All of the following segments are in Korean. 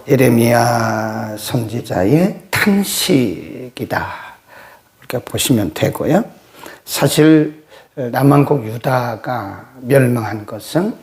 예레미야 선지자의 탄식이다, 이렇게 보시면 되고요. 사실 남한국 유다가 멸망한 것은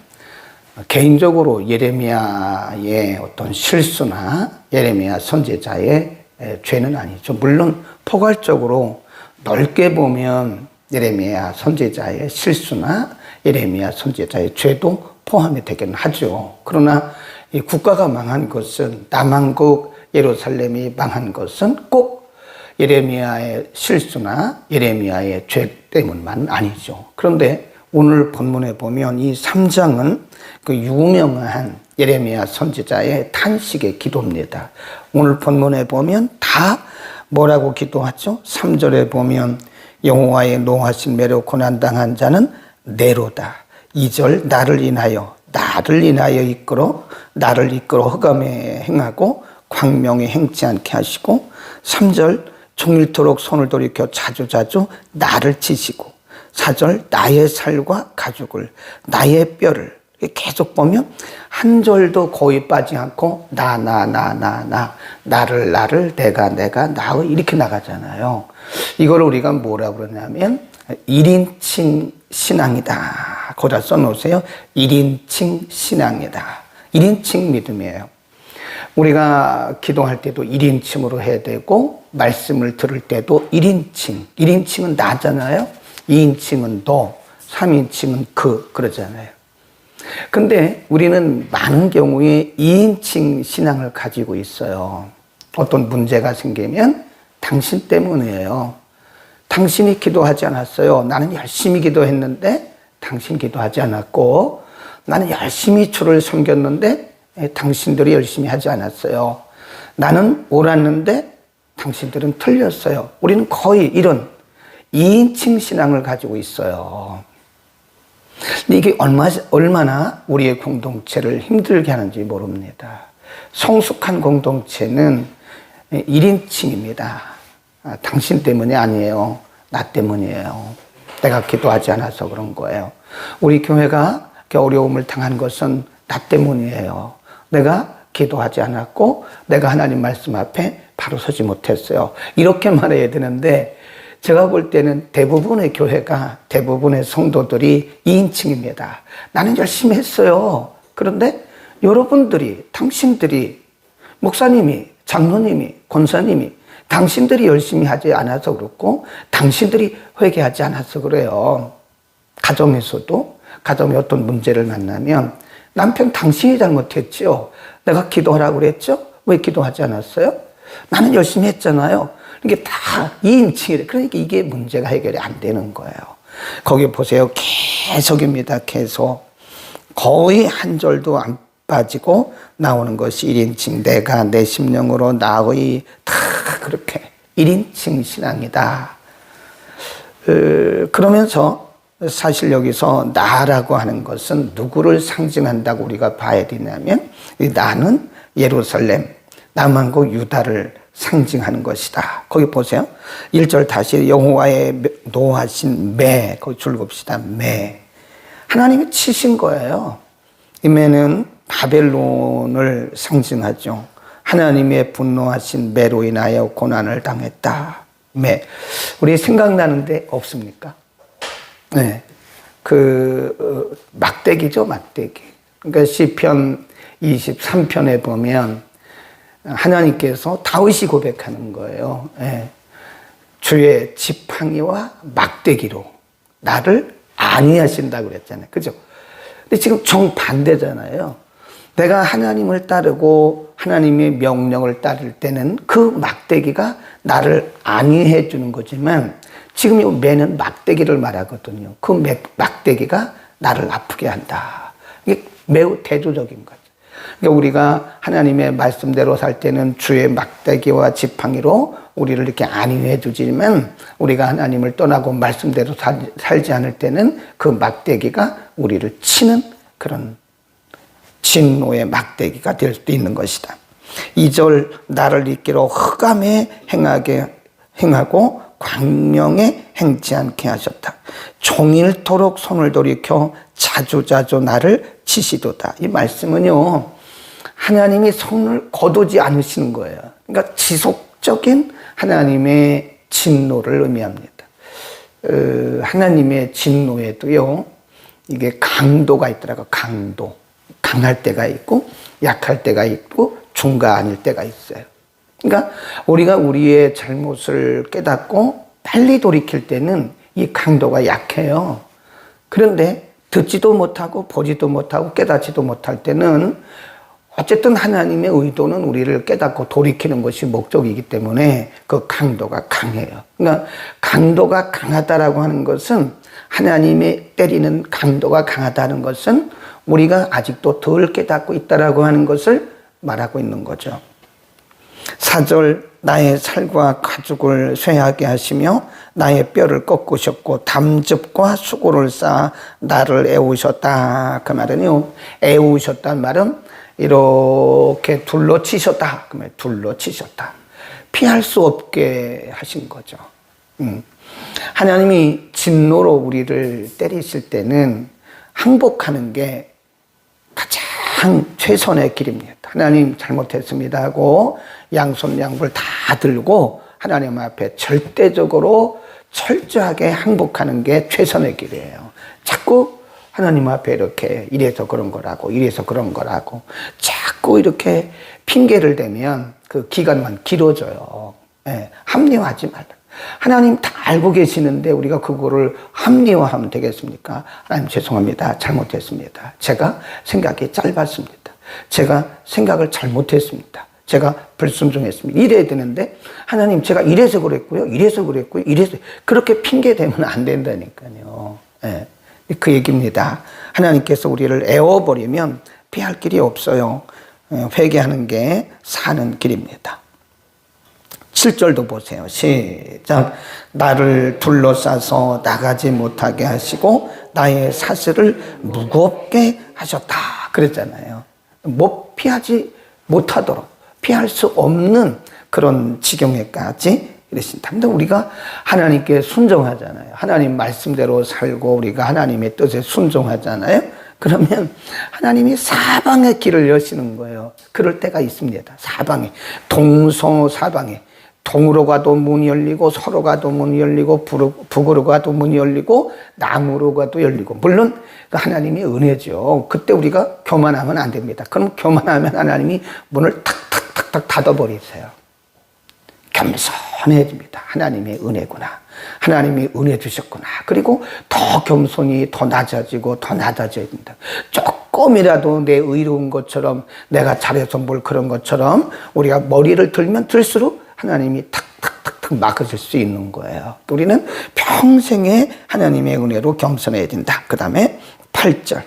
개인적으로 예레미야의 어떤 실수나 예레미야 선지자의 죄는 아니죠. 물론 포괄적으로 넓게 보면 예레미야 선지자의 실수나 예레미야 선지자의 죄도 포함이 되긴 하죠. 그러나 이 국가가 망한 것은, 남한국 예루살렘이 망한 것은 꼭 예레미야의 실수나 예레미야의 죄 때문만 아니죠. 그런데 오늘 본문에 보면 이 3장은 그 유명한 예레미야 선지자의 탄식의 기도입니다. 오늘 본문에 보면 다 뭐라고 기도하죠? 3절에 보면 여호와의 노하신 매로 고난당한 자는 네로다. 2절 나를 인하여 이끌어 흑암에 행하고 광명에 행치 않게 하시고, 3절 종일토록 손을 돌이켜 자주자주 나를 치시고, 4절 나의 살과 가죽을, 나의 뼈를, 계속 보면 한 절도 거의 빠지지 않고 나를 내가 나의 이렇게 나가잖아요. 이걸 우리가 뭐라고 그러냐면 1인칭 신앙이다. 거기다 써놓으세요. 1인칭 신앙이다. 1인칭 믿음이에요. 우리가 기도할 때도 1인칭으로 해야 되고, 말씀을 들을 때도 1인칭. 1인칭은 나잖아요. 2인칭은 너, 3인칭은 그러잖아요. 근데 우리는 많은 경우에 2인칭 신앙을 가지고 있어요. 어떤 문제가 생기면 당신 때문이에요. 당신이 기도하지 않았어요. 나는 열심히 기도했는데 당신 기도하지 않았고, 나는 열심히 주를 섬겼는데 당신들이 열심히 하지 않았어요. 나는 옳았는데 당신들은 틀렸어요. 우리는 거의 이런 2인칭 신앙을 가지고 있어요. 근데 이게 얼마나 우리의 공동체를 힘들게 하는지 모릅니다. 성숙한 공동체는 1인칭입니다. 당신 때문이 아니에요. 나 때문이에요. 내가 기도하지 않아서 그런 거예요. 우리 교회가 어려움을 당한 것은 나 때문이에요. 내가 기도하지 않았고, 내가 하나님 말씀 앞에 바로 서지 못했어요. 이렇게 말해야 되는데, 제가 볼 때는 대부분의 교회가, 대부분의 성도들이 2인칭입니다. 나는 열심히 했어요. 그런데 여러분들이, 당신들이, 목사님이, 장로님이, 권사님이, 당신들이 열심히 하지 않아서 그렇고, 당신들이 회개하지 않아서 그래요. 가정에서도, 가정에 어떤 문제를 만나면 남편 당신이 잘못했죠. 내가 기도하라고 그랬죠? 왜 기도하지 않았어요? 나는 열심히 했잖아요. 이게 다 2인칭이래. 그러니까 이게 문제가 해결이 안 되는 거예요. 거기 보세요. 계속입니다. 계속. 거의 한 절도 안 빠지고 나오는 것이 1인칭. 내가 내 심령으로 나의 다 그렇게 1인칭 신앙이다. 그러면서 사실 여기서 나라고 하는 것은 누구를 상징한다고 우리가 봐야 되냐면, 나는 예루살렘, 남한국 유다를 상징하는 것이다. 거기 보세요. 1절 다시 여호와의 노하신 매, 거기 줄봅시다. 매. 하나님이 치신 거예요. 이 매는 바벨론을 상징하죠. 하나님의 분노하신 매로 인하여 고난을 당했다. 매. 우리 생각나는데 없습니까? 네. 막대기죠, 막대기. 그러니까 시편 23편에 보면 하나님께서 다윗이 고백하는 거예요. 네. 주의 지팡이와 막대기로 나를 안위하신다고 그랬잖아요. 그죠? 근데 지금 정반대잖아요. 내가 하나님을 따르고 하나님의 명령을 따를 때는 그 막대기가 나를 안위해 주는 거지만, 지금 이 매는 막대기를 말하거든요. 그 막대기가 나를 아프게 한다. 이게 매우 대조적인 거죠. 그러니까 우리가 하나님의 말씀대로 살 때는 주의 막대기와 지팡이로 우리를 이렇게 안위해 주지만, 우리가 하나님을 떠나고 말씀대로 살지 않을 때는 그 막대기가 우리를 치는 그런 진노의 막대기가 될 수도 있는 것이다. 2절 나를 이끌어 흑암에 행하고 광명에 행치 않게 하셨다. 종일토록 손을 돌이켜 자주자주 나를 치시도다. 이 말씀은요, 하나님이 손을 거두지 않으시는 거예요. 그러니까 지속적인 하나님의 진노를 의미합니다. 하나님의 진노에도요, 이게 강도가 있더라고요. 강도. 강할 때가 있고, 약할 때가 있고, 중간일 때가 있어요. 그러니까 우리가 우리의 잘못을 깨닫고 빨리 돌이킬 때는 이 강도가 약해요. 그런데 듣지도 못하고 보지도 못하고 깨닫지도 못할 때는 어쨌든 하나님의 의도는 우리를 깨닫고 돌이키는 것이 목적이기 때문에 그 강도가 강해요. 그러니까 강도가 강하다라고 하는 것은, 하나님의 때리는 강도가 강하다는 것은 우리가 아직도 덜 깨닫고 있다라고 하는 것을 말하고 있는 거죠. 4절, 나의 살과 가죽을 쇠하게 하시며 나의 뼈를 꺾으셨고 담즙과 수고를 쌓아 나를 애우셨다. 그 말은요, 애우셨다는 말은 이렇게 둘러치셨다. 그 말, 둘러치셨다. 피할 수 없게 하신 거죠. 하나님이 진노로 우리를 때리실 때는 항복하는 게 가장 최선의 길입니다. 하나님 잘못했습니다 하고 양손 양볼 다 들고 하나님 앞에 절대적으로 철저하게 항복하는 게 최선의 길이에요. 자꾸 하나님 앞에 이렇게 이래서 그런 거라고, 이래서 그런 거라고 자꾸 이렇게 핑계를 대면 그 기간만 길어져요. 네, 합리화하지 말라. 하나님 다 알고 계시는데 우리가 그거를 합리화하면 되겠습니까? 하나님 죄송합니다. 잘못했습니다. 제가 생각이 짧았습니다. 제가 생각을 잘못했습니다. 제가 불순종했습니다. 이래야 되는데 하나님 제가 이래서 그랬고요. 이래서 그랬고요. 이래서 그렇게 핑계대면 안 된다니까요. 네. 그 얘기입니다. 하나님께서 우리를 애워버리면 피할 길이 없어요. 회개하는 게 사는 길입니다. 7절도 보세요. 시작. 나를 둘러싸서 나가지 못하게 하시고 나의 사슬을 무겁게 하셨다. 그랬잖아요. 못 피하지 못하도록, 피할 수 없는 그런 지경에까지 이러신다. 근데 우리가 하나님께 순종하잖아요. 하나님 말씀대로 살고 우리가 하나님의 뜻에 순종하잖아요. 그러면 하나님이 사방의 길을 여시는 거예요. 그럴 때가 있습니다. 사방에, 동서사방에. 동으로 가도 문이 열리고 서로 가도 문이 열리고 북으로 가도 문이 열리고 남으로 가도 열리고, 물론 하나님이 은혜죠. 그때 우리가 교만하면 안 됩니다. 그럼 교만하면 하나님이 문을 탁탁탁탁 닫아버리세요. 겸손해집니다. 하나님의 은혜구나. 하나님이 은혜 주셨구나. 그리고 더 겸손히 더 낮아지고 더 낮아져야 됩니다. 조금이라도 내 의로운 것처럼, 내가 잘해서 뭘 그런 것처럼 우리가 머리를 들면 들수록 하나님이 탁탁탁탁 막아줄 수 있는 거예요. 우리는 평생에 하나님의 은혜로 겸손해야 된다. 그 다음에 8절.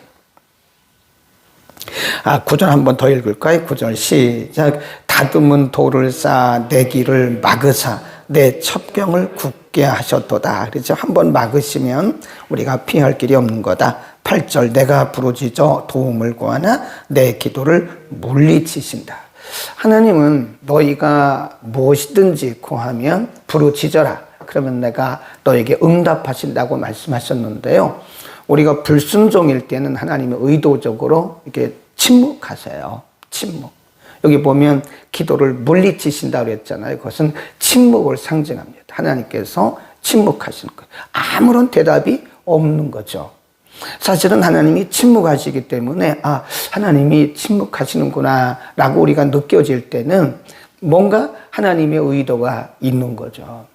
9절 한 번 더 읽을까요? 9절 시작. 다듬은 돌을 쌓아 내 길을 막으사 내 첩경을 굳게 하셨도다. 그렇죠? 한번 막으시면 우리가 피할 길이 없는 거다. 8절, 내가 부르짖어 도움을 구하나 내 기도를 물리치신다. 하나님은 너희가 무엇이든지 구하면 부르짖어라. 그러면 내가 너에게 응답하신다고 말씀하셨는데요. 우리가 불순종일 때는 하나님이 의도적으로 이렇게 침묵하세요. 침묵. 여기 보면 기도를 물리치신다고 그랬잖아요. 그것은 침묵을 상징합니다. 하나님께서 침묵하시는 거예요. 아무런 대답이 없는 거죠. 사실은 하나님이 침묵하시기 때문에 하나님이 침묵하시는구나 라고 우리가 느껴질 때는 뭔가 하나님의 의도가 있는 거죠.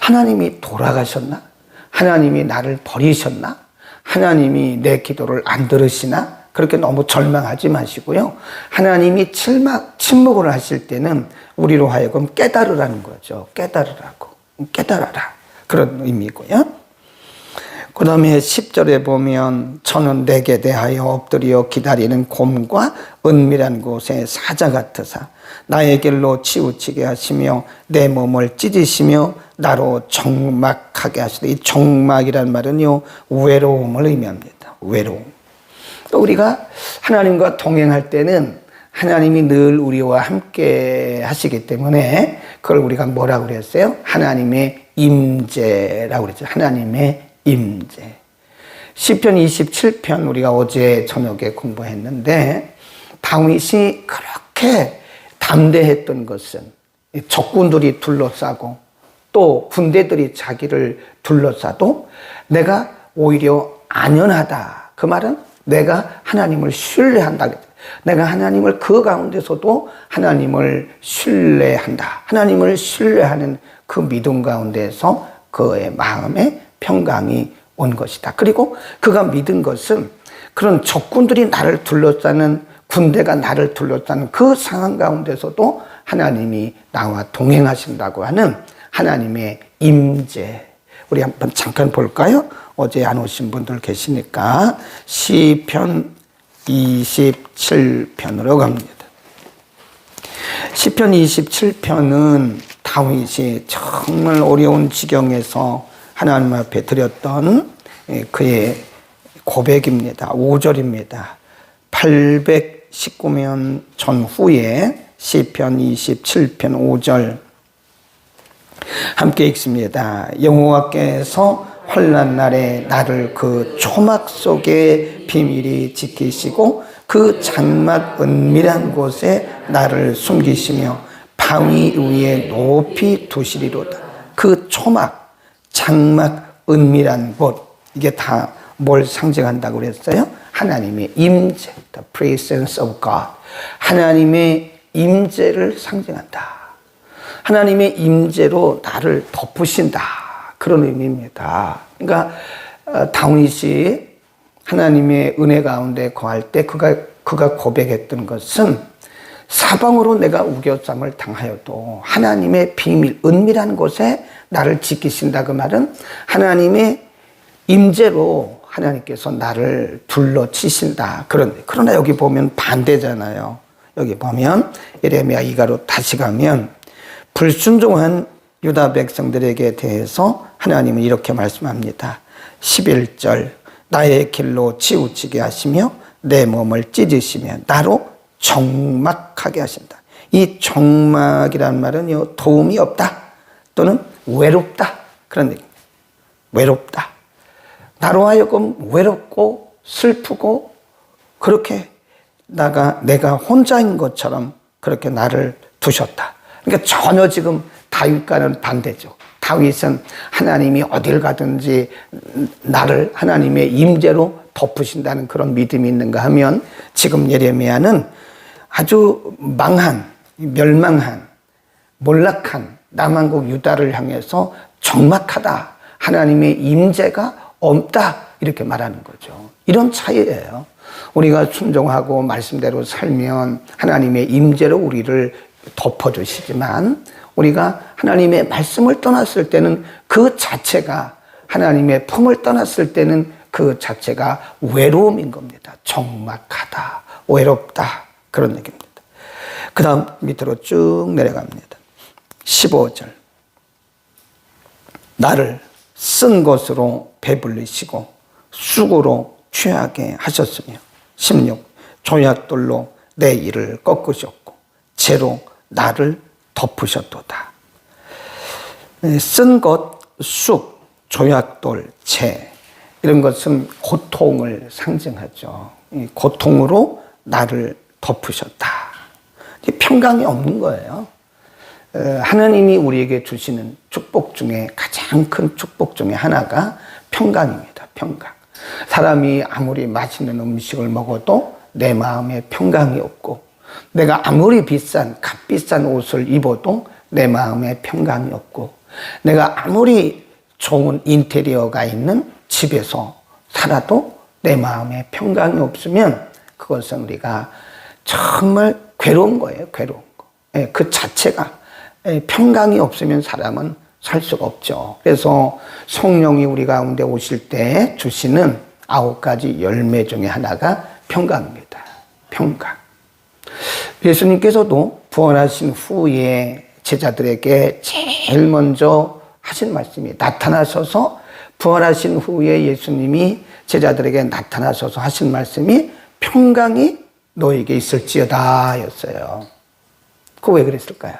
하나님이 돌아가셨나? 하나님이 나를 버리셨나? 하나님이 내 기도를 안 들으시나? 그렇게 너무 절망하지 마시고요. 하나님이 침묵을 하실 때는 우리로 하여금 깨달으라는 거죠. 깨달으라고. 깨달아라. 그런 의미고요. 그 다음에 10절에 보면 저는 내게 대하여 엎드려 기다리는 곰과 은밀한 곳에 사자 같으사 나의 길로 치우치게 하시며 내 몸을 찢으시며 나로 적막하게 하시다. 이 적막이란 말은요, 외로움을 의미합니다. 외로움. 또 우리가 하나님과 동행할 때는 하나님이 늘 우리와 함께 하시기 때문에 그걸 우리가 뭐라고 그랬어요? 하나님의 임재라고 그랬죠. 하나님의 임재. 시편 27편 우리가 어제 저녁에 공부했는데 다윗이 그렇게 담대했던 것은 적군들이 둘러싸고 또 군대들이 자기를 둘러싸도 내가 오히려 안연하다. 그 말은 내가 하나님을 신뢰한다. 내가 하나님을 그 가운데서도 하나님을 신뢰한다. 하나님을 신뢰하는 그 믿음 가운데서 그의 마음에 평강이 온 것이다. 그리고 그가 믿은 것은 그런 적군들이 나를 둘러싸는 군대가 나를 둘러싸는 그 상황 가운데서도 하나님이 나와 동행하신다고 하는 하나님의 임재. 우리 한번 잠깐 볼까요? 어제 안 오신 분들 계시니까 시편 27편으로 갑니다. 시편 27편은 다윗이 정말 어려운 지경에서 하나님 앞에 드렸던 그의 고백입니다. 5절입니다. 819년 전후에 시편 27편 5절 함께 읽습니다. 여호와께서 환난 날에 나를 그 초막 속에 비밀히 지키시고 그 장막 은밀한 곳에 나를 숨기시며 바위 위에 높이 두시리로다. 그 초막, 장막, 은밀한 곳, 이게 다 뭘 상징한다고 그랬어요? 하나님의 임재, the presence of God. 하나님의 임재를 상징한다. 하나님의 임재로 나를 덮으신다. 그런 의미입니다. 그러니까 다윗이 하나님의 은혜 가운데 거할 때 그가 고백했던 것은 사방으로 내가 우겨쌈을 당하여도 하나님의 비밀, 은밀한 곳에 나를 지키신다. 그 말은 하나님의 임재로 하나님께서 나를 둘러치신다. 그러나 여기 보면 반대잖아요. 여기 보면 예레미야 2가로 다시 가면 불순종한 유다 백성들에게 대해서 하나님은 이렇게 말씀합니다. 11절 나의 길로 치우치게 하시며 내 몸을 찢으시며 나로 적막하게 하신다. 이 적막이라는 말은 도움이 없다 또는 외롭다 그런 얘기입니다. 외롭다. 나로 하여금 외롭고 슬프고 그렇게 내가 혼자인 것처럼 그렇게 나를 두셨다. 그러니까 전혀 지금 다윗과는 반대죠. 다윗은 하나님이 어딜 가든지 나를 하나님의 임재로 덮으신다는 그런 믿음이 있는가 하면 지금 예레미야는 아주 멸망한, 몰락한 남한국 유다를 향해서 적막하다. 하나님의 임재가 없다. 이렇게 말하는 거죠. 이런 차이예요. 우리가 순종하고 말씀대로 살면 하나님의 임재로 우리를 덮어주시지만 우리가 하나님의 말씀을 떠났을 때는 그 자체가 하나님의 품을 떠났을 때는 그 자체가 외로움인 겁니다. 적막하다, 외롭다 그런 얘기입니다. 그 다음 밑으로 쭉 내려갑니다. 15절 나를 쓴 것으로 배불리시고 쑥으로 취하게 하셨으며 16 조약돌로 내 일을 꺾으셨고 재로 나를 덮으셨도다. 쓴 것, 쑥, 조약돌, 재 이런 것은 고통을 상징하죠. 고통으로 나를 덮으셨다. 평강이 없는 거예요. 하나님이 우리에게 주시는 축복 중에 가장 큰 축복 중에 하나가 평강입니다. 평강. 사람이 아무리 맛있는 음식을 먹어도 내 마음에 평강이 없고 내가 아무리 값비싼 옷을 입어도 내 마음에 평강이 없고 내가 아무리 좋은 인테리어가 있는 집에서 살아도 내 마음에 평강이 없으면 그것은 우리가 정말 괴로운 거예요. 괴로운 거. 그 자체가 평강이 없으면 사람은 살 수가 없죠. 그래서 성령이 우리 가운데 오실 때 주시는 9가지 열매 중에 하나가 평강입니다. 평강. 예수님께서도 부활하신 후에 제자들에게 제일 먼저 하신 말씀이 나타나셔서 부활하신 후에 예수님이 제자들에게 나타나셔서 하신 말씀이 평강이 너에게 있을지어다 였어요. 그거 왜 그랬을까요?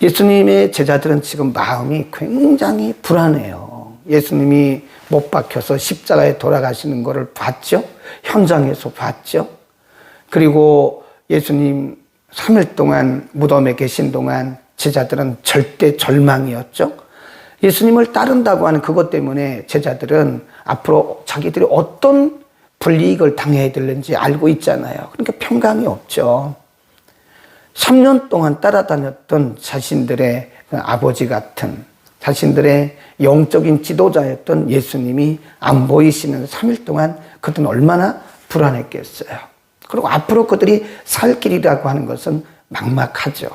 예수님의 제자들은 지금 마음이 굉장히 불안해요. 예수님이 못 박혀서 십자가에 돌아가시는 것을 봤죠? 현장에서 봤죠? 그리고 예수님 3일 동안 무덤에 계신 동안 제자들은 절대 절망이었죠. 예수님을 따른다고 하는 그것 때문에 제자들은 앞으로 자기들이 어떤 불이익을 당해야 되는지 알고 있잖아요. 그러니까 평강이 없죠. 3년 동안 따라다녔던 자신들의 아버지 같은, 자신들의 영적인 지도자였던 예수님이 안 보이시는 3일 동안 그들은 얼마나 불안했겠어요. 그리고 앞으로 그들이 살 길이라고 하는 것은 막막하죠.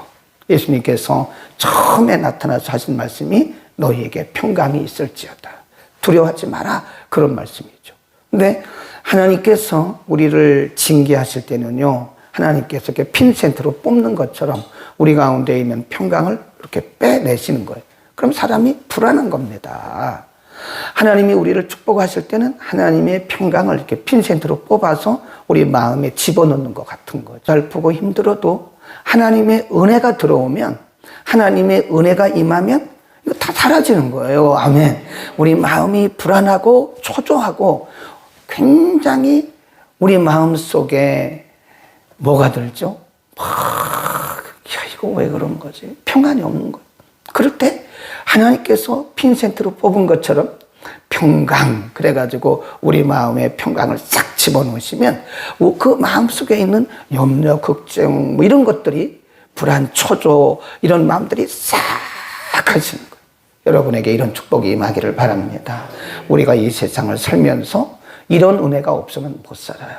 예수님께서 처음에 나타나서 하신 말씀이 너희에게 평강이 있을지어다. 두려워하지 마라. 그런 말씀이죠. 근데 하나님께서 우리를 징계하실 때는요, 하나님께서 이렇게 핀센트로 뽑는 것처럼 우리 가운데 있는 평강을 이렇게 빼내시는 거예요. 그럼 사람이 불안한 겁니다. 하나님이 우리를 축복하실 때는 하나님의 평강을 이렇게 핀센트로 뽑아서 우리 마음에 집어넣는 것 같은 거죠. 슬프고 힘들어도 하나님의 은혜가 들어오면, 하나님의 은혜가 임하면 이거 다 사라지는 거예요. 아멘. 우리 마음이 불안하고 초조하고 굉장히 우리 마음 속에 뭐가 들죠? 이거 왜 그런 거지? 평안이 없는 거예요. 그럴 때 하나님께서 핀센트로 뽑은 것처럼 평강, 그래가지고 우리 마음에 평강을 싹 집어넣으시면 그 마음 속에 있는 염려, 걱정, 뭐 이런 것들이, 불안, 초조, 이런 마음들이 싹 가시는 거예요. 여러분에게 이런 축복이 임하기를 바랍니다. 우리가 이 세상을 살면서 이런 은혜가 없으면 못 살아요.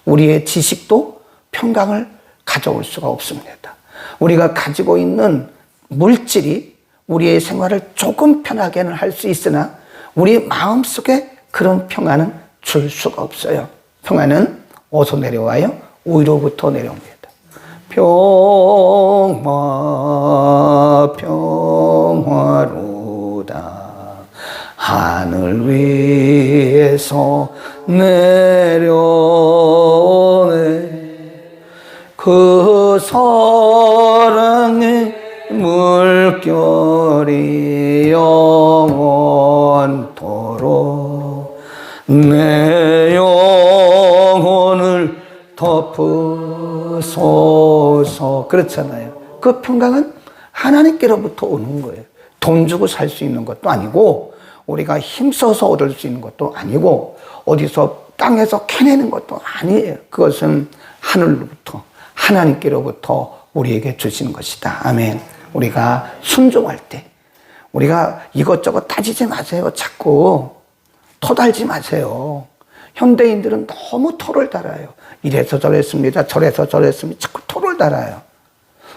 우리의 지식도 평강을 가져올 수가 없습니다. 우리가 가지고 있는 물질이 우리의 생활을 조금 편하게는 할 수 있으나 우리 마음속에 그런 평안은 줄 수가 없어요. 평안은 어디서 내려와요? 위로부터 내려옵니다. 평화로다 하늘 위에서 내려오네 그 사랑의 물결이 영원토록 내 영혼을 덮으소서. 그렇잖아요. 그 평강은 하나님께로부터 오는 거예요. 돈 주고 살 수 있는 것도 아니고, 우리가 힘써서 얻을 수 있는 것도 아니고, 어디서 땅에서 캐내는 것도 아니에요. 그것은 하늘로부터, 하나님께로부터 우리에게 주시는 것이다. 아멘. 우리가 순종할 때 우리가 이것저것 따지지 마세요. 자꾸 토달지 마세요. 현대인들은 너무 토를 달아요. 이래서 저랬습니다. 저래서 저랬습니다. 자꾸 토를 달아요.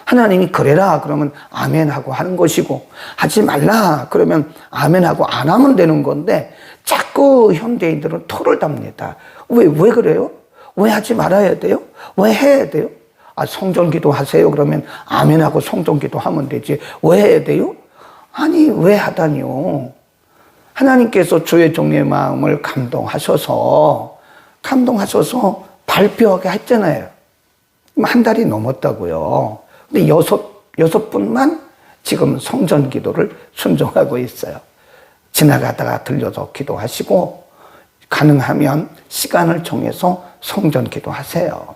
하나님이 그래라 그러면 아멘하고 하는 것이고, 하지 말라 그러면 아멘하고 안 하면 되는 건데, 자꾸 현대인들은 토를 답니다. 왜 그래요? 왜 하지 말아야 돼요? 왜 해야 돼요? 성전기도 하세요. 그러면 아멘하고 성전기도 하면 되지. 왜 해야 돼요? 아니, 왜 하다니요? 하나님께서 주의 종의 마음을 감동하셔서 발표하게 했잖아요. 한 달이 넘었다고요. 근데 여섯 분만 지금 성전기도를 순종하고 있어요. 지나가다가 들려서 기도하시고, 가능하면 시간을 정해서 성전기도 하세요.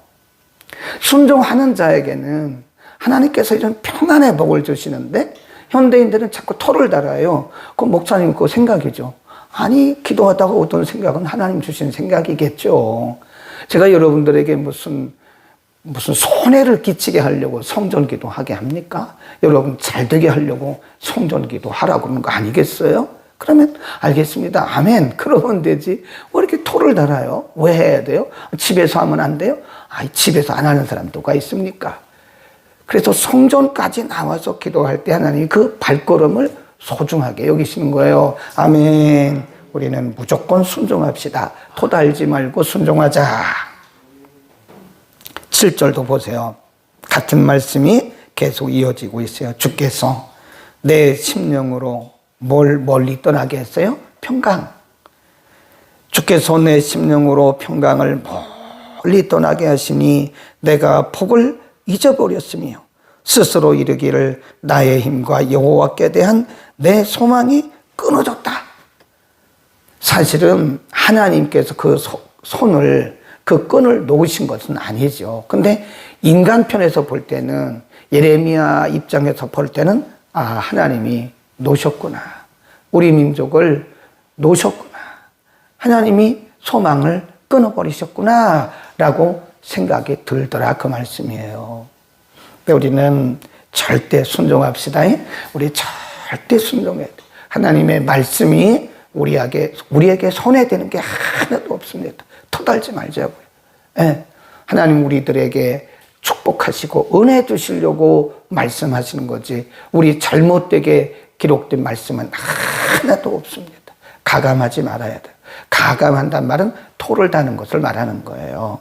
순종하는 자에게는 하나님께서 이런 평안의 복을 주시는데, 현대인들은 자꾸 토를 달아요. 그 목사님 그 생각이죠. 아니, 기도하다가 어떤 생각은 하나님 주신 생각이겠죠. 제가 여러분들에게 무슨 손해를 끼치게 하려고 성전기도 하게 합니까? 여러분 잘 되게 하려고 성전기도 하라고 그러는 거 아니겠어요? 그러면 알겠습니다. 아멘. 그러면 되지. 왜 이렇게 토를 달아요? 왜 해야 돼요? 집에서 하면 안 돼요? 집에서 안 하는 사람 누가 있습니까? 그래서 성전까지 나와서 기도할 때 하나님이 그 발걸음을 소중하게 여기시는 거예요. 아멘. 우리는 무조건 순종합시다. 토달지 말고 순종하자. 7절도 보세요. 같은 말씀이 계속 이어지고 있어요. 주께서 내 심령으로 뭘 멀리 떠나게 했어요? 평강. 주께서 내 심령으로 평강을 멀리 떠나게 하시니 내가 복을 잊어버렸으며 스스로 이르기를 나의 힘과 여호와께 대한 내 소망이 끊어졌다. 사실은 하나님께서 그 손을 그 끈을 놓으신 것은 아니죠. 근데 인간 편에서 볼 때는, 예레미야 입장에서 볼 때는 하나님이 놓으셨구나. 우리 민족을 놓으셨구나. 하나님이 소망을 끊어버리셨구나 라고 생각이 들더라, 그 말씀이에요. 우리는 절대 순종합시다. 우리 절대 순종해야 돼. 하나님의 말씀이 우리에게 손해되는 게 하나도 없습니다. 토달지 말자고요. 하나님 우리들에게 축복하시고 은혜 주시려고 말씀하시는 거지, 우리 잘못되게 기록된 말씀은 하나도 없습니다. 가감하지 말아야 돼요. 가감한단 말은 토를 다는 것을 말하는 거예요.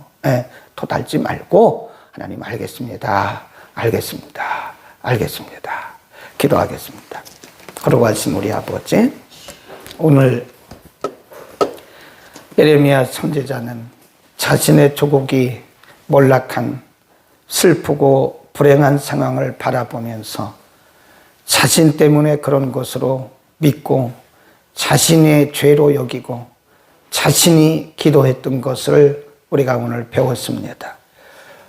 토 달지 말고, 하나님 알겠습니다. 알겠습니다. 알겠습니다. 기도하겠습니다. 걸어가신 우리 아버지, 오늘 예레미야 선지자는 자신의 조국이 몰락한 슬프고 불행한 상황을 바라보면서 자신 때문에 그런 것으로 믿고 자신의 죄로 여기고 자신이 기도했던 것을 우리가 오늘 배웠습니다.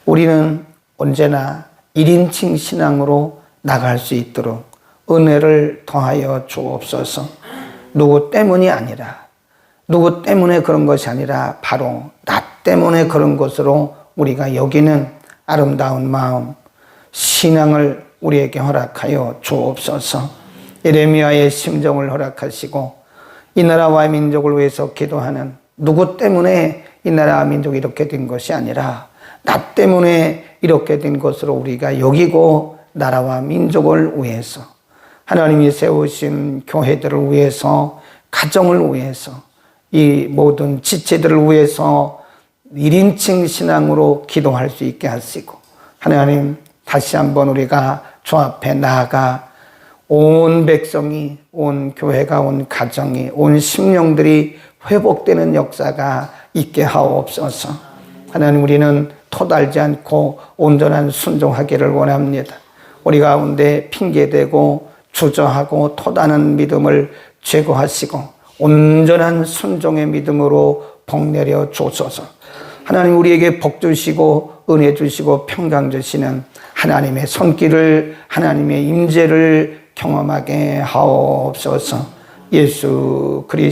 우리는 언제나 1인칭 신앙으로 나갈 수 있도록 은혜를 더하여 주옵소서. 누구 때문이 아니라, 누구 때문에 그런 것이 아니라 바로 나 때문에 그런 것으로 우리가 여기는 아름다운 마음, 신앙을 우리에게 허락하여 주옵소서. 예레미야의 심정을 허락하시고 이 나라와 민족을 위해서 기도하는, 누구 때문에 이 나라와 민족이 이렇게 된 것이 아니라 나 때문에 이렇게 된 것으로 우리가 여기고, 나라와 민족을 위해서, 하나님이 세우신 교회들을 위해서, 가정을 위해서, 이 모든 지체들을 위해서 1인칭 신앙으로 기도할 수 있게 하시고, 하나님 다시 한번 우리가 주 앞에 나아가 온 백성이, 온 교회가, 온 가정이, 온 심령들이 회복되는 역사가 있게 하옵소서. 하나님 우리는 토달지 않고 온전한 순종하기를 원합니다. 우리 가운데 핑계대고 주저하고 토다는 믿음을 제거하시고 온전한 순종의 믿음으로 복 내려 주소서. 하나님 우리에게 복 주시고 은혜 주시고 평강 주시는 하나님의 손길을, 하나님의 임재를 경험하게 하옵소서. 예수 그리스도